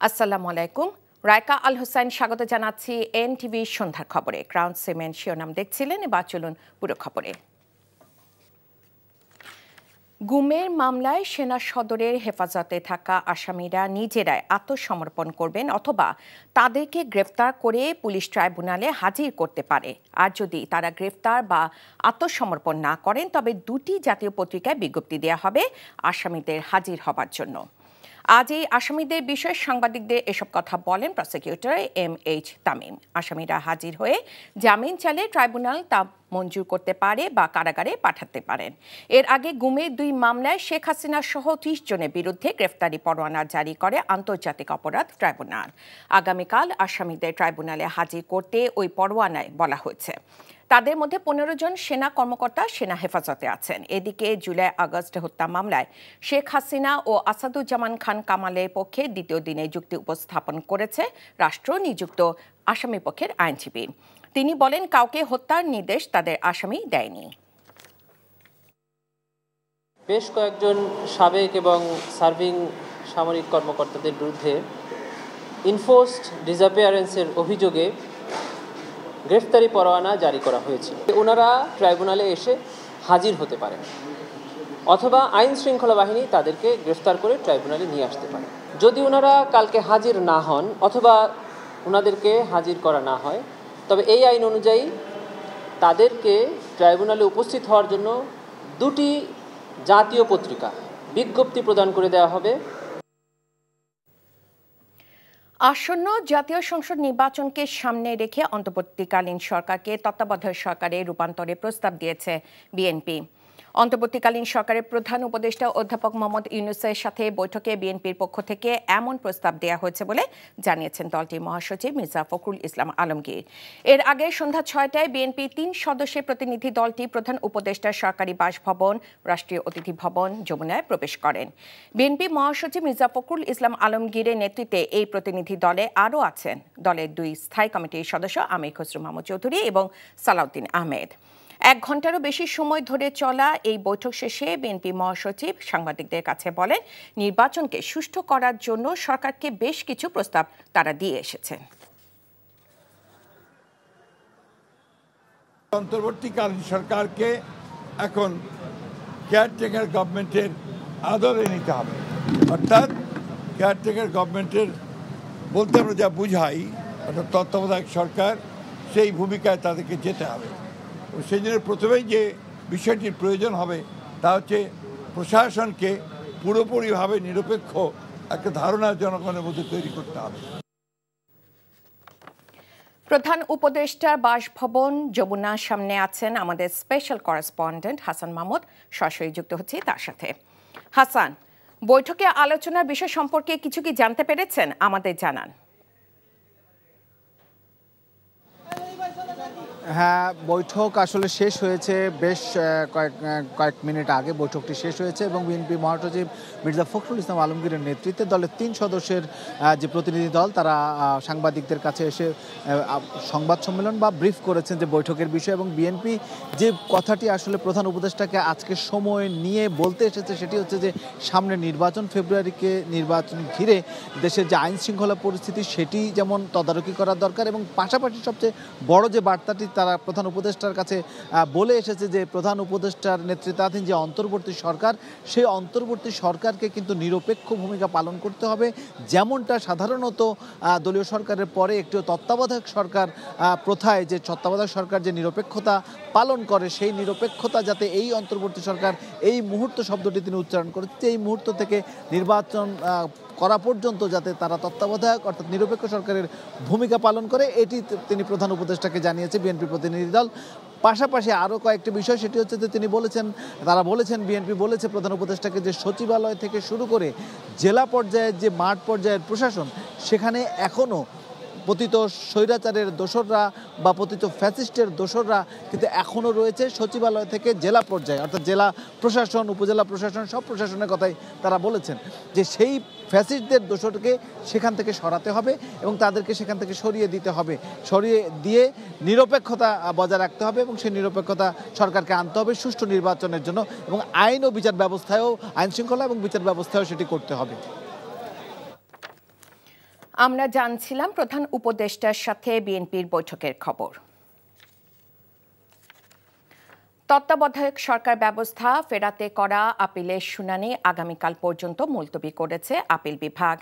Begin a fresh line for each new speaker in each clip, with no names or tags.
আসসালামু আলাইকুম। রায়কা আল হোসেন স্বাগত জানাচ্ছি এনটিভি সন্ধ্যার খবরে। ক্রাউন সিমেন্ট শিরোনাম দেখছিলেন, এবার চলুন পুরো খবরে। গুমের মামলায় সেনা সদরের হেফাজতে থাকা আসামিরা নিজেরাই আত্মসমর্পণ করবেন অথবা তাদেরকে গ্রেফতার করে পুলিশ ট্রাইব্যুনালে হাজির করতে পারে। আর যদি তারা গ্রেফতার বা আত্মসমর্পণ না করেন তবে দুটি জাতীয় পত্রিকায় বিজ্ঞপ্তি দেওয়া হবে আসামিদের হাজির হবার জন্য। আজ এই আসামিদের বিষয়ে সাংবাদিকদের এসব কথা বলেন প্রসিকিউটর MH তামিম। আসামিরা হাজির হয়ে জামিন চাইলে ট্রাইব্যুনাল তা মঞ্জুর করতে পারে বা কারাগারে পাঠাতে পারেন। এর আগে গুমের 2 মামলায় শেখ হাসিনা সহ 30 জনের বিরুদ্ধে গ্রেফতারি পরোয়ানা জারি করে আন্তর্জাতিক অপরাধ ট্রাইব্যুনাল। আগামীকাল আসামিদের ট্রাইব্যুনালে হাজির করতে ওই পরোয়ানায় বলা হয়েছে। তাদের মধ্যে 15 জন সেনা কর্মকর্তা সেনা হেফাজতে আছেন। এদিকে জুলাই আগস্ট হত্যা মামলায় শেখ হাসিনা ও আসাদুজ্জামান খান কামালের পক্ষে দ্বিতীয় দিনে যুক্তি উপস্থাপন করেছে রাষ্ট্র নিযুক্ত আসামি পক্ষের আইনজীবী। তিনি বলেন, কাউকে হত্যার নির্দেশ তাদের আসামি দেয়নি।
বেশ কয়েকজন সাবেক এবং সার্ভিং সামরিক কর্মকর্তাদের বিরুদ্ধে ইনফোর্সড ডিসঅ্যাপিয়ারেন্সের অভিযোগে গ্রেফতারি পরোয়ানা জারি করা হয়েছে। ওনারা ট্রাইব্যুনালে এসে হাজির হতে পারেন অথবা আইন শৃঙ্খলা বাহিনী তাদেরকে গ্রেফতার করে ট্রাইব্যুনালে নিয়ে আসতে পারে। যদি ওনারা কালকে হাজির না হন অথবা ওনাদেরকে হাজির করা না হয় তবে এই আইন অনুযায়ী তাদেরকে ট্রাইব্যুনালে উপস্থিত হওয়ার জন্য দুটি জাতীয় পত্রিকা বিজ্ঞপ্তি প্রদান করে দেওয়া হবে।
আসন্ন জাতীয় সংসদ নির্বাচনকে সামনে রেখে অন্তর্বর্তীকালীন সরকারকে তত্ত্বাবধায়ক সরকারে রূপান্তরের প্রস্তাব দিয়েছে বিএনপি। অন্তর্বর্তীকালীন সরকারের প্রধান উপদেষ্টা অধ্যাপক মোহাম্মদ ইউনূসের সাথে বৈঠকে বিএনপির পক্ষ থেকে এমন প্রস্তাব দেওয়া হয়েছে বলে জানিয়েছেন দলটির মহাসচিব মির্জা ফখরুল ইসলাম আলমগীর। এর আগে সন্ধ্যা 6টায় বিএনপি 3 সদস্যের প্রতিনিধি দলটি প্রধান উপদেষ্টার সরকারি বাসভবন, রাষ্ট্রীয় অতিথি ভবন, যমুনায় প্রবেশ করেন। বিএনপি মহাসচিব মির্জা ফখরুল ইসলাম আলমগীরের নেতৃত্বে এই প্রতিনিধি দলে আরও আছেন দলের 2 স্থায়ী কমিটির সদস্য আমির খসরু মাহমুদ চৌধুরী এবং সালাউদ্দিন আহমেদ। 1 ঘণ্টারও বেশি সময় ধরে চলা এই বৈঠক শেষে বিএনপি মহাসচিব সাংবাদিকদের কাছে বলেন, নির্বাচনকে সুষ্ঠু করার জন্য সরকারকে বেশ কিছু প্রস্তাব তারা দিয়ে এসেছেন।
অন্তর্বর্তীকালীন সরকারকে এখন কেয়ারটেকার গভর্নমেন্টের আদরে নিতে হবে। অর্থাৎ কেয়ারটেকার গভর্নমেন্টের বলতে আমরা যা বুঝাই, অর্থাৎ তত্ত্বাবধায়ক সরকার, সেই ভূমিকায় তাদেরকে যেতে হবে। সেই জন্য প্রথমেই যে বিষয়টির প্রয়োজন হবে তা হচ্ছে প্রশাসনকে পুরোপুরিভাবে নিরপেক্ষ একটা ধারণা জনগণের মধ্যে তৈরি করতে হবে।
প্রধান উপদেষ্টার বাসভবন যমুনার সামনে আছেন আমাদের স্পেশাল করেসপন্ডেন্ট হাসান মাহমুদ। সরাসরি যুক্ত হচ্ছি তার সাথে। হাসান, বৈঠকে আলোচনার বিষয় সম্পর্কে কিছু কি জানতে পেরেছেন? আমাদের জানান।
হ্যাঁ, বৈঠক আসলে শেষ হয়েছে বেশ কয়েক মিনিট আগে বৈঠকটি শেষ হয়েছে এবং বিএনপি মহাসচিব মির্জা ফখরুল ইসলাম আলমগীরের নেতৃত্বে দলের 3 সদস্যের যে প্রতিনিধি দল তারা সাংবাদিকদের কাছে এসে সংবাদ সম্মেলন বা ব্রিফ করেছেন যে বৈঠকের বিষয়। এবং বিএনপি যে কথাটি আসলে প্রধান উপদেষ্টাকে আজকে সময় নিয়ে বলতে এসেছে সেটি হচ্ছে যে সামনে নির্বাচন, ফেব্রুয়ারিকে নির্বাচন ঘিরে দেশের যে আইন শৃঙ্খলা পরিস্থিতি সেটি যেমন তদারকি করার দরকার এবং পাশাপাশি সবচেয়ে বড় যে বার্তাটি তারা প্রধান উপদেষ্টার কাছে বলে এসেছে যে প্রধান উপদেষ্টার নেতৃত্বাধীন যে অন্তর্বর্তী সরকার, সেই অন্তর্বর্তী সরকারকে কিন্তু নিরপেক্ষ ভূমিকা পালন করতে হবে, যেমনটা সাধারণত দলীয় সরকারের পরে একটি তত্ত্বাবধায়ক সরকার প্রথায় যে তত্ত্বাবধায়ক সরকার যে নিরপেক্ষতা পালন করে সেই নিরপেক্ষতা যাতে এই অন্তর্বর্তী সরকার, এই মুহূর্ত শব্দটি তিনি উচ্চারণ করেছে, এই মুহূর্ত থেকে নির্বাচন করা পর্যন্ত যাতে তারা তত্ত্বাবধায়ক অর্থাৎ নিরপেক্ষ সরকারের ভূমিকা পালন করে, এটি তিনি প্রধান উপদেষ্টাকে জানিয়েছে বিএনপি প্রতিনিধি দল। পাশাপাশি আরও কয়েকটি বিষয়, সেটি হচ্ছে যে তারা বলেছেন বিএনপি বলেছে প্রধান উপদেষ্টাকে যে সচিবালয় থেকে শুরু করে জেলা পর্যায়ের যে মাঠ পর্যায়ের প্রশাসন, সেখানে এখনও পতিত স্বৈরাচারের দোসররা বা পতিত ফ্যাসিস্টের দোসররা কিন্তু এখনও রয়েছে সচিবালয় থেকে জেলা পর্যায়ে, অর্থাৎ জেলা প্রশাসন, উপজেলা প্রশাসন, সব প্রশাসনের কথাই তারা বলেছেন যে সেই ফ্যাসিস্টদের দোসরকে সেখান থেকে সরাতে হবে এবং তাদেরকে সেখান থেকে সরিয়ে দিতে হবে, সরিয়ে দিয়ে নিরপেক্ষতা বজায় রাখতে হবে এবং সেই নিরপেক্ষতা সরকারকে আনতে হবে সুষ্ঠু নির্বাচনের জন্য এবং আইন ও বিচার ব্যবস্থায়ও, আইন শৃঙ্খলা এবং বিচার ব্যবস্থায়ও সেটি করতে হবে।
আমরা জানছিলাম প্রধান উপদেষ্টার সাথে বিএনপির বৈঠকের খবর। তত্ত্বাবধায়ক সরকার ব্যবস্থা ফেরাতে করা আপিলের শুনানি আগামীকাল পর্যন্ত মুলতবি করেছে আপিল বিভাগ।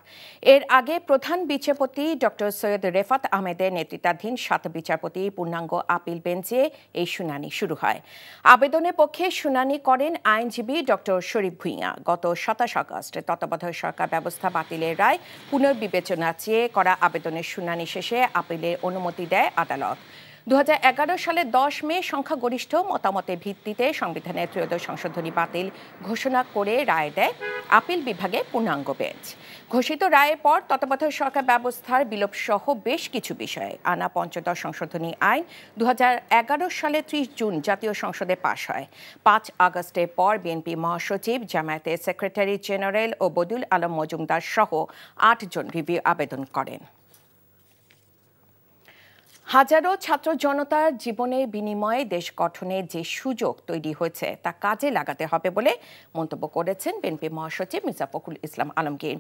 এর আগে প্রধান বিচারপতি ডক্টর সৈয়দ রেফাত আহমেদের নেতৃত্বাধীন 7 বিচারপতির পূর্ণাঙ্গ আপিল বেঞ্চে এই শুনানি শুরু হয়। আবেদনের পক্ষে শুনানি করেন আইনজীবী ডক্টর শরীফ ভূঁইয়া। গত 27 আগস্ট তত্ত্বাবধায়ক সরকার ব্যবস্থা বাতিলের রায় পুনর্বিবেচনা চেয়ে করা আবেদনের শুনানি শেষে আপিলের অনুমতি দেয় আদালত। 2011 সালে 10 মে সংখ্যাগরিষ্ঠ মতামতের ভিত্তিতে সংবিধানের 13শ সংশোধনী বাতিল ঘোষণা করে রায় দেয় আপিল বিভাগের পূর্ণাঙ্গ বেঞ্চ। ঘোষিত রায়ের পর তত্ত্বাবধায়ক সরকার ব্যবস্থার বিলোপ সহ বেশ কিছু বিষয়ে আনা পঞ্চদশ সংশোধনী আইন 2011 সালে 30 জুন জাতীয় সংসদে পাশ হয়। 5 আগস্টের পর বিএনপি মহাসচিব, জামায়াতের সেক্রেটারি জেনারেল ও বদিউল আলম মজুমদার সহ 8 জন রিভিউ আবেদন করেন। হাজারো ছাত্র জনতার জীবনের বিনিময়ে দেশ গঠনে যে সুযোগ তৈরি হয়েছে তা কাজে লাগাতে হবে বলে মন্তব্য করেছেন বিএনপি মহাসচিব মির্জা ফখরুল ইসলাম আলমগীর।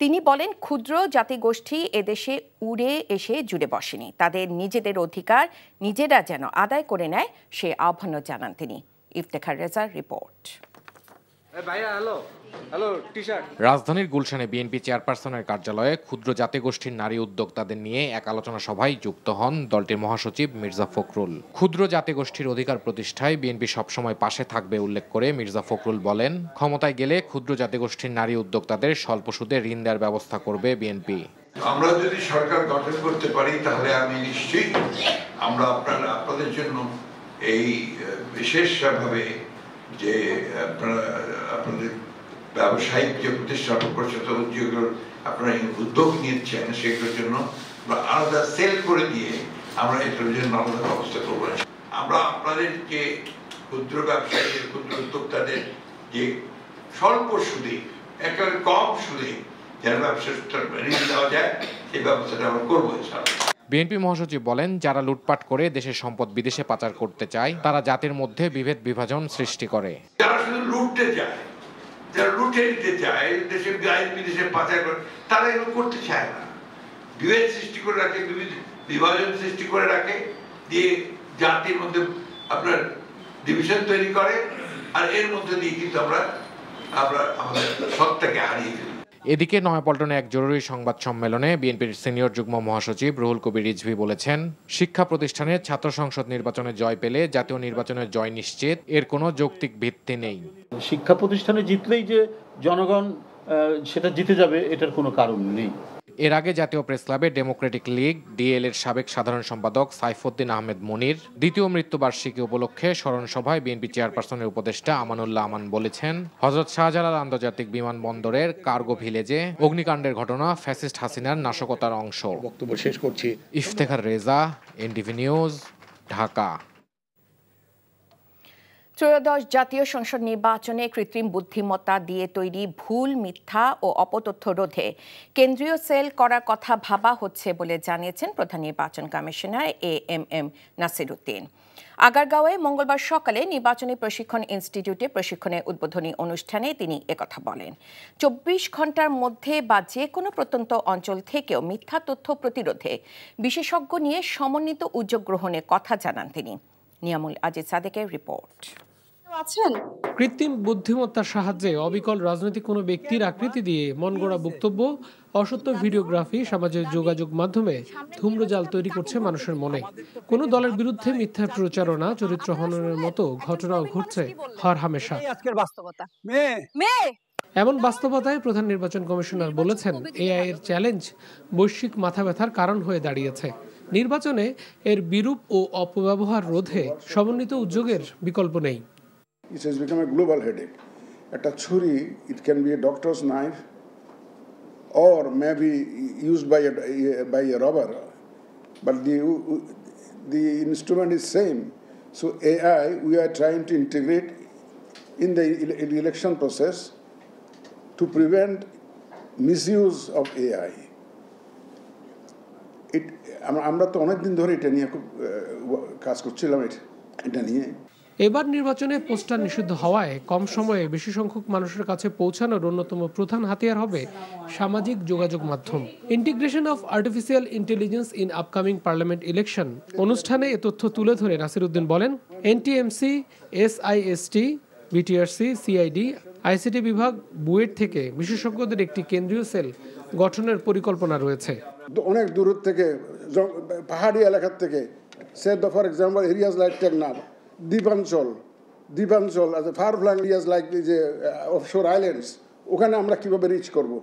তিনি বলেন, ক্ষুদ্র জাতিগোষ্ঠী এদেশে উড়ে এসে জুড়ে বসেনি, তাদের নিজেদের অধিকার নিজেরা যেন আদায় করে নেয় সে আহ্বানও জানান তিনি। ইফতেখার রেজার রিপোর্ট।
রাজধানীর গুলশানে বিএনপি চেয়ারপারসনের কার্যালয়ে ক্ষুদ্র জাতিগোষ্ঠীর নারী উদ্যোক্তাদের নিয়ে এক আলোচনা সভায় যুক্ত হন দলটির মহাসচিব মির্জা ফখরুল। ক্ষুদ্র জাতিগোষ্ঠীর অধিকার প্রতিষ্ঠায় বিএনপি সবসময় পাশে থাকবে উল্লেখ করে মির্জা ফখরুল বলেন, ক্ষমতায় গেলে ক্ষুদ্র জাতিগোষ্ঠীর নারী উদ্যোক্তাদের স্বল্প সুদে ঋণ দেওয়ার ব্যবস্থা করবে বিএনপি।
আমরা যদি সরকার গঠন করতে পারি তাহলে আমি নিশ্চয়ই আমরা আপনাদের জন্য এই বিশেষভাবে যে আপনাদের ব্যবসায়িক যে প্রতিষ্ঠান যেগুলোর আপনারা উদ্যোগ নিচ্ছেন সেগুলোর জন্য আলাদা সেল করে দিয়ে আমরা এটার জন্য আলাদা ব্যবস্থা করবো। আমরা আপনাদের যে ক্ষুদ্র ব্যবসায়ীদের, ক্ষুদ্র উদ্যোক্তাদের যে স্বল্প সুদে, একেবারে কম সুদে যারা ব্যবসা ঋণ দেওয়া যায় সেই ব্যবস্থাটা আমরা করবো।
বিএনপি মহাসচিব বলেন, যারা লুটপাট করে দেশের সম্পদ বিদেশে পাচার করতে চায় তারা জাতির মধ্যে বিভেদ বিভাজন সৃষ্টি করে।
যারা শুধু লুটতে চায়, যারা লুটে নিতে চায়, দেশের আইন বিদেশে পাচার করে, তারা এগুলো করতে চায় না। বিভেদ সৃষ্টি করে রাখে, বিভাজন সৃষ্টি করে রাখে, দিয়ে জাতির মধ্যে আপনার ডিভিশন তৈরি করে, আর এর মধ্যে দিয়ে কিন্তু আমরা আমাদের সত্তাকে হারিয়ে ফেলি।
এদিকে নয়াপল্টনে এক জরুরি সংবাদ সম্মেলনে বিএনপির সিনিয়র যুগ্ম মহাসচিব রুহুল কবির রিজভী বলেছেন, শিক্ষা প্রতিষ্ঠানের ছাত্র সংসদ নির্বাচনে জয় পেলে জাতীয় নির্বাচনের জয় নিশ্চিত, এর কোনো যৌক্তিক ভিত্তি নেই।
শিক্ষা প্রতিষ্ঠানে জিতলেই যে জনগণ সেটা জিতে যাবে এটার কোনো কারণ নেই।
এর আগে জাতীয় প্রেস ক্লাবে ডেমোক্রেটিক লীগ ডিএল এর সাবেক সাধারণ সম্পাদক সাইফুদ্দিন আহমেদ মনির দ্বিতীয় মৃত্যুবার্ষিকী উপলক্ষে স্মরণ সভায় বিএনপি চেয়ারপারসনের উপদেষ্টা আমানুল্লাহ আমান বলেছেন, হযরত শাহজালাল আন্তর্জাতিক বিমানবন্দরের কার্গো ভিলেজে অগ্নিকাণ্ডের ঘটনা ফ্যাসিস্ট হাসিনার নাশকতার অংশ।
বক্তব্য শেষ করছি।
Iftekhar Reza, NTV news, Dhaka.
ত্রয়োদশ জাতীয় সংসদ নির্বাচনে কৃত্রিম বুদ্ধিমত্তা দিয়ে তৈরি ভুল, মিথ্যা ও অপতথ্য রোধে কেন্দ্রীয় সেল করার কথা ভাবা হচ্ছে বলে জানিয়েছেন প্রধান নির্বাচন কমিশনার এএমএম নাসির উদ্দিন। আগারগাঁওয়ে মঙ্গলবার সকালে নির্বাচনী প্রশিক্ষণ ইনস্টিটিউটে প্রশিক্ষণের উদ্বোধনী অনুষ্ঠানে তিনি একথা বলেন। 24 ঘন্টার মধ্যে বা যে কোনো প্রত্যন্ত অঞ্চল থেকেও মিথ্যা তথ্য প্রতিরোধে বিশেষজ্ঞ নিয়ে সমন্বিত উদ্যোগ গ্রহণের কথা জানান তিনি। নিয়ামুল আজিজ সাদেকের রিপোর্ট।
কৃত্রিম বুদ্ধিমত্তার সাহায্যে অবিকল রাজনৈতিক কোনো ব্যক্তির আকৃতি দিয়ে মনগড়া বক্তব্য, অসত্য ভিডিওগ্রাফি, সামাজিক যোগাযোগ মাধ্যমে ধূম্রজাল তৈরি করছে মানুষের মনে। কোনো দলের বিরুদ্ধে মিথ্যা প্রচারণা, চরিত্র হননের মতো ঘটনাও ঘটছে হরহামেশা। এমন বাস্তবতায় প্রধান নির্বাচন কমিশনার বলেছেন, এআই এর চ্যালেঞ্জ বৈশ্বিক মাথা ব্যথার কারণ হয়ে দাঁড়িয়েছে। নির্বাচনে এর বিরূপ ও অপব্যবহার রোধে সমন্বিত উদ্যোগের বিকল্প নেই।
It has become a global headache. At a churi, it can be a doctor's knife or maybe used by a robber, but the instrument is same. So AI, we are trying to integrate in the election process to prevent misuse of AI. আমরা তো অনেকদিন ধরে এটা নিয়ে খুব কাজ করছিলাম এটা নিয়ে।
এবার নির্বাচনে পোস্টার নিষিদ্ধ হওয়ায় কম সময়ে বেশি সংখ্যক মানুষের কাছে পৌঁছানোর অন্যতম প্রধান হাতিয়ার হবে সামাজিক যোগাযোগ মাধ্যম। Integration of artificial intelligence in upcoming parliament election অনুষ্ঠানে এ তথ্য তুলে ধরে নাসির উদ্দিন বলেন, NTMC, SIST, BTRC, CID, ICT বিভাগ, বুয়েট থেকে বিশেষজ্ঞদের একটি কেন্দ্রীয় সেল গঠনের পরিকল্পনা রয়েছে।
অনেক দূর থেকে, পাহাড়ি এলাকার থেকে, for example areas like Teknaf, দ্বীপাঞ্চল ফার ফ্লাং এরিয়াস লাইক যে অফশোর আইল্যান্ডস, ওখানে আমরা কিভাবে রিচ করব?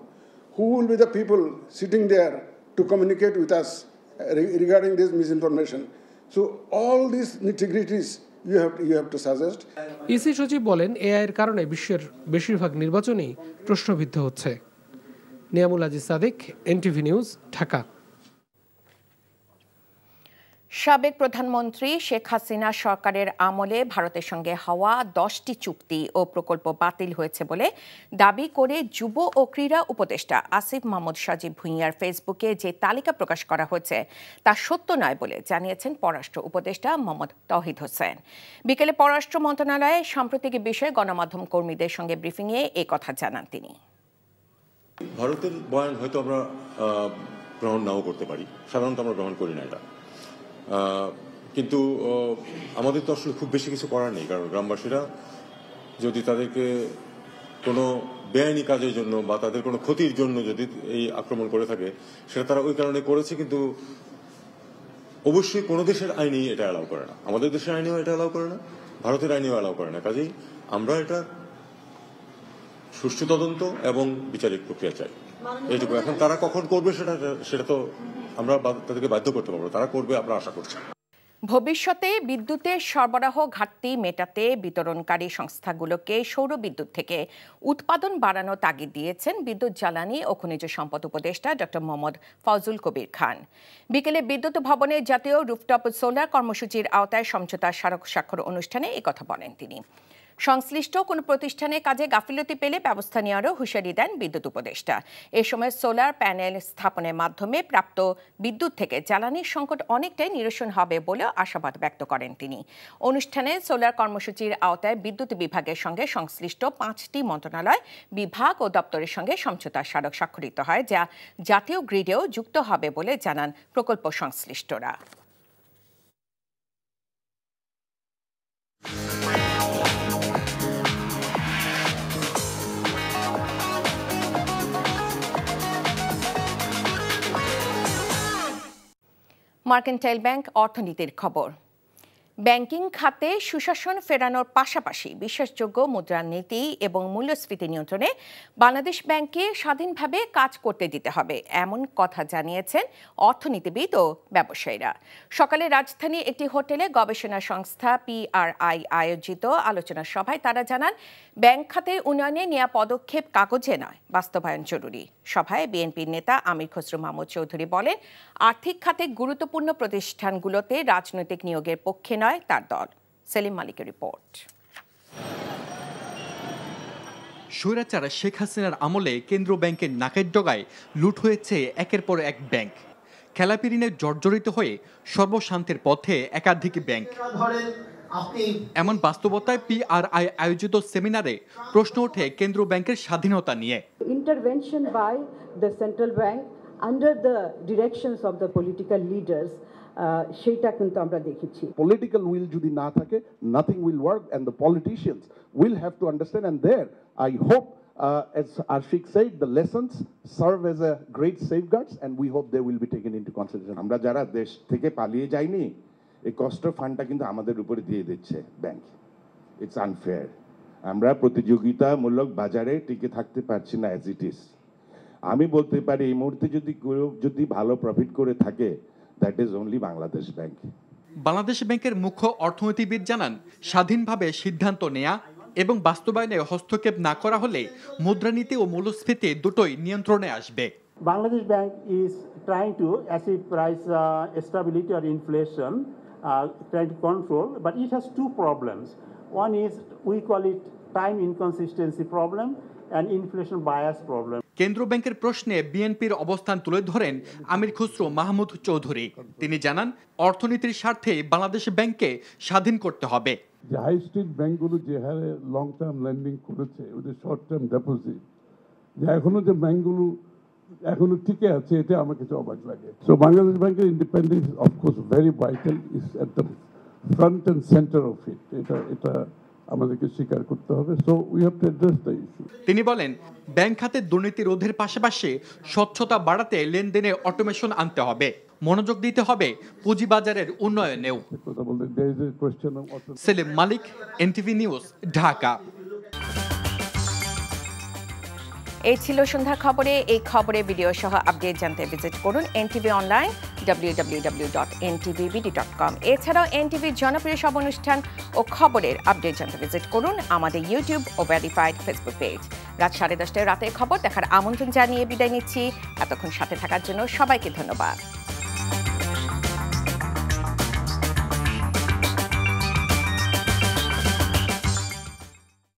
Who will be the people sitting there to communicate with us regarding this misinformation? So all this nitty gritties you have to suggest.
EC সচিব বলেন, AI এর কারণে বিশ্বের বেশিরভাগ নির্বাচনই প্রশ্নবিদ্ধ হচ্ছে। Niamul Aziz Sadiq, NTV news, Dhaka.
সাবেক প্রধানমন্ত্রী শেখ হাসিনা সরকারের আমলে ভারতের সঙ্গে হওয়া 10টি চুক্তি ও প্রকল্প বাতিল হয়েছে বলে দাবি করে যুব ও ক্রীড়া উপদেষ্টা আসিফ মাহমুদ সজীব ভুঁইয়ার ফেসবুকে যে তালিকা প্রকাশ করা হয়েছে তা সত্য নয় বলে জানিয়েছেন পররাষ্ট্র উপদেষ্টা মোহাম্মদ তৌহিদ হোসেন। বিকেলে পররাষ্ট্র মন্ত্রণালয়ে সাম্প্রতিক বিষয়ে গণমাধ্যম কর্মীদের সঙ্গে ব্রিফিংয়ে এ কথা জানান তিনি।
ভারতের বয়ান হয়তো আমরা গ্রহণ নাও করতে পারি, সাধারণত আমরা গ্রহণ করি না এটা, কিন্তু আমাদের তো আসলে খুব বেশি কিছু করার নেই। কারণ গ্রামবাসীরা যদি তাদেরকে কোনো বেআইনি কাজের জন্য বা তাদের কোনো ক্ষতির জন্য যদি এই আক্রমণ করে থাকে, সেটা তারা ওই কারণে করেছে, কিন্তু অবশ্যই কোনো দেশের আইনই এটা অ্যালাউ করে না। আমাদের দেশের আইনেও এটা অ্যালাউ করে না, ভারতের আইনেও অ্যালাউ করে না। কাজেই আমরা এটা সুষ্ঠু তদন্ত এবং বিচারিক প্রক্রিয়া চাই, এইটুকু। এখন তারা কখন করবে সেটা তো আমরা তাদেরকে বাধ্য করতে পারবো, তারা করবে আমরা আশা করছি।
ভবিষ্যতে বিদ্যুতের সরবরাহ ঘাটতি মেটাতে বিতরণকারী সংস্থাগুলোকে সৌর বিদ্যুৎ থেকে উৎপাদন বাড়ানোর তাগিদ দিয়েছেন বিদ্যুৎ, জ্বালানি ও খনিজ সম্পদ উপদেষ্টা ডক্টর মোহাম্মদ ফজল কবির খান। বিকেলে বিদ্যুৎ ভবনে জাতীয় রুফটপ সোলার কর্মসূচির আওতায় সমঝোতা স্মারক স্বাক্ষর অনুষ্ঠানে একথা বলেন তিনি। সংশ্লিষ্ট কোনো প্রতিষ্ঠানে কাজে গাফিলতি পেলে ব্যবস্থা নেওয়ারও হুঁশিয়ারি দেন বিদ্যুৎ উপদেষ্টা। এ সময় সোলার প্যানেল স্থাপনের মাধ্যমে প্রাপ্ত বিদ্যুৎ থেকে জ্বালানির সংকট অনেকটাই নিরসন হবে বলে আশাবাদ ব্যক্ত করেন তিনি। অনুষ্ঠানে সোলার কর্মসূচির আওতায় বিদ্যুৎ বিভাগের সঙ্গে সংশ্লিষ্ট 5টি মন্ত্রণালয়, বিভাগ ও দপ্তরের সঙ্গে সমঝোতা স্মারক স্বাক্ষরিত হয়, যা জাতীয় গ্রিডেও যুক্ত হবে বলে জানান প্রকল্প সংশ্লিষ্টরা। মার্কেন্টাইল ব্যাংক অর্থনীতির খবর। ব্যাংকিং খাতে সুশাসন ফেরানোর পাশাপাশি বিশ্বাসযোগ্য মুদ্রানীতি এবং মূল্যস্ফীতি নিয়ন্ত্রণে বাংলাদেশ ব্যাংককে স্বাধীনভাবে কাজ করতে দিতে হবে, এমন কথা জানিয়েছেন অর্থনীতিবিদ ও ব্যবসায়ীরা। সকালে রাজধানীর একটি হোটেলে গবেষণা সংস্থা PRI আয়োজিত আলোচনা সভায় তারা জানান, ব্যাংক খাতের উন্নয়নে নেওয়া পদক্ষেপ কাগজে নয়, বাস্তবায়ন জরুরি। সভায় বিএনপির নেতা আমির খসরু মাহমুদ চৌধুরী বলেন, আর্থিক খাতে গুরুত্বপূর্ণ প্রতিষ্ঠানগুলোতে রাজনৈতিক নিয়োগের পক্ষে নয় তার দল। সেলিম মালিকের রিপোর্ট।
স্বৈরাচার শেখ হাসিনার আমলে কেন্দ্রীয় ব্যাংকের নাকের ডগায় লুট হয়েছে একের পর এক ব্যাংক। খেলাপিরিনে জর্জরিত হয়ে সর্বশান্তির পথে একাধিক ব্যাংক। এমন বাস্তবতায় PRI আয়োজিত সেমিনারে প্রশ্ন ওঠে কেন্দ্রীয় ব্যাংকের স্বাধীনতা নিয়ে।
Intervention by the central bank under the directions of the political leaders, সেটা কিন্তু আমরা দেখেছি।
পলিটিক্যাল উইল যদি না থাকে, nothing will work and the politicians will have to understand, and there I hope as Ashik said, the lessons serve as a great safeguards and we hope they will be taken into consideration.
আমরা যারা দেশ থেকে পালিয়ে যাইনি, এই কষ্ট ফান্ডটা কিন্তু আমাদের উপরে দিয়ে দিচ্ছে ব্যাংক। It's unfair. আমরা প্রতিযোগিতামূলক বাজারে টিকে থাকতে পারছি না অ্যাজ ইট ইজ। আমি বলতে পারি এই মুহূর্তে যদি ভালো প্রফিট করে থাকে, that is only Bangladesh bank.
Bangladesh ব্যাংকের মুখ্য অর্থনীতিবিদ জানান, স্বাধীনভাবে সিদ্ধান্ত নেয়া এবং বাস্তবায়নে হস্তক্ষেপ না করা হলে মুদ্রানীতি ও মূল্যস্ফীতি দুটোই নিয়ন্ত্রণে আসবে।
Bangladesh Bank is trying to achieve price stability or inflation, trying to control, but it has two problems. One is we call it time inconsistency problem and inflation bias problem.
কেন্দ্র ব্যাংকের প্রশ্নে বিএনপির অবস্থান তুলে ধরেন আমির খসরু মাহমুদ চৌধুরী। তিনি জানান, অর্থনীতির স্বার্থে বাংলাদেশ ব্যাংককে স্বাধীন করতে হবে।
যে হাই স্ট্রিট ব্যাংকগুলো যে হারে লং টার্ম লেন্ডিং করেছে ওদের শর্ট টার্ম ডিপোজিট, যে এখনো যে ব্যাংকগুলো এখনো টিকে আছে, এটা আমার কাছে অবাক লাগে। সো বাংলাদেশ ব্যাংকের independence of course very vital, is at the front and centre of it. এটা আমাদেরকে স্বীকার করতে হবে। So we have to address the issue.
তিনি বলেন, ব্যাংক খাতে দুর্নীতি রোধের পাশাপাশি স্বচ্ছতা বাড়াতে লেনদেনে অটোমেশন আনতে হবে, মনোযোগ দিতে হবে পুঁজিবাজারের উন্নয়নেও। সেলিম মালিক, এনটিভি নিউজ, ঢাকা।
এই ছিল সন্ধ্যার খবরে। এই খবরে ভিডিও সহ আপডেট জানতে ভিজিট করুন এনটিভি অনলাইন www.ntvbd.com। এছাড়াও এনটিভির জনপ্রিয় সব অনুষ্ঠান ও খবরের আপডেট জানতে ভিজিট করুন আমাদের ইউটিউব ও ভেরিফাইড ফেসবুক পেজ। রাত 10:30 রাতের খবর দেখার আমন্ত্রণ জানিয়ে বিদায় নিচ্ছি। এতক্ষণ সাথে থাকার জন্য সবাইকে ধন্যবাদ।